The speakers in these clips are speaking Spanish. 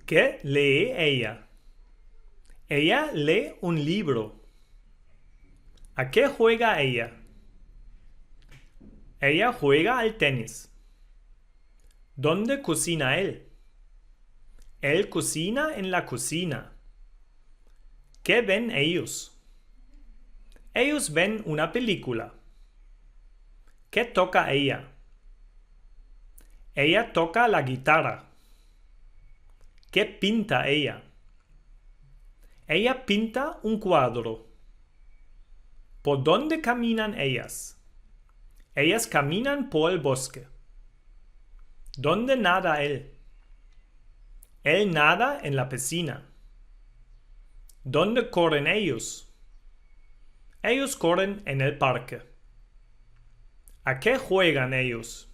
¿Qué lee ella? Ella lee un libro. ¿A qué juega ella? Ella juega al tenis. ¿Dónde cocina él? Él cocina en la cocina. ¿Qué ven ellos? Ellos ven una película. ¿Qué toca ella? Ella toca la guitarra. ¿Qué pinta ella? Ella pinta un cuadro. ¿Por dónde caminan ellas? Ellas caminan por el bosque. ¿Dónde nada él? Él nada en la piscina. ¿Dónde corren ellos? Ellos corren en el parque. ¿A qué juegan ellos?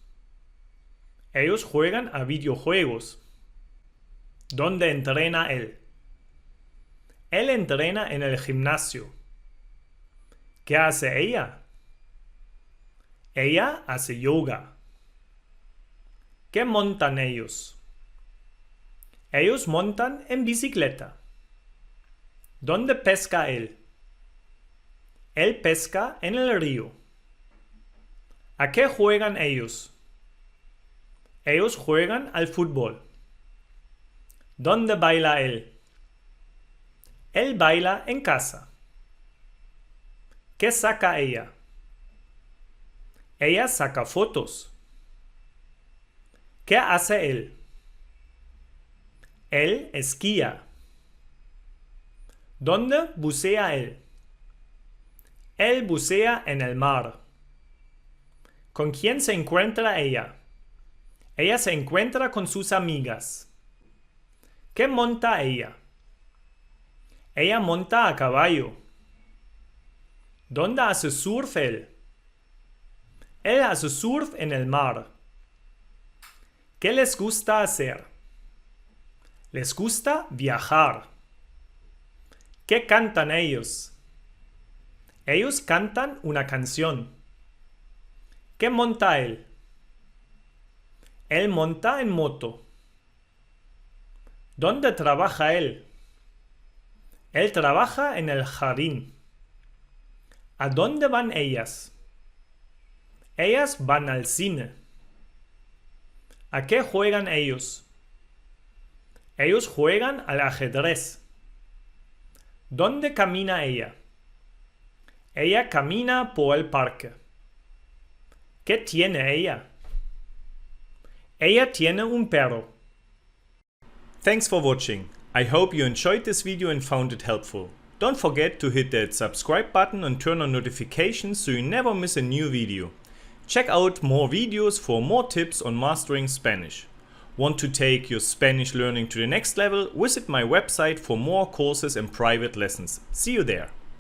Ellos juegan a videojuegos. ¿Dónde entrena él? Él entrena en el gimnasio. ¿Qué hace ella? Ella hace yoga. ¿Qué montan ellos? Ellos montan en bicicleta. ¿Dónde pesca él? Él pesca en el río. ¿A qué juegan ellos? Ellos juegan al fútbol. ¿Dónde baila él? Él baila en casa. ¿Qué saca ella? Ella saca fotos. ¿Qué hace él? Él esquía. ¿Dónde bucea él? Él bucea en el mar. ¿Con quién se encuentra ella? Ella se encuentra con sus amigas. ¿Qué monta ella? Ella monta a caballo. ¿Dónde hace surf él? Él hace surf en el mar. ¿Qué les gusta hacer? Les gusta viajar. ¿Qué cantan ellos? Ellos cantan una canción. ¿Qué monta él? Él monta en moto. ¿Dónde trabaja él? Él trabaja en el jardín. ¿A dónde van ellas? Ellas van al cine. ¿A qué juegan ellos? Ellos juegan al ajedrez. ¿Dónde camina ella? Ella camina por el parque. ¿Qué tiene ella? Ella tiene un perro. Thanks for watching. I hope you enjoyed this video and found it helpful. Don't forget to hit that subscribe button and turn on notifications so you never miss a new video. Check out more videos for more tips on mastering Spanish. Want to take your Spanish learning to the next level? Visit my website for more courses and private lessons. See you there.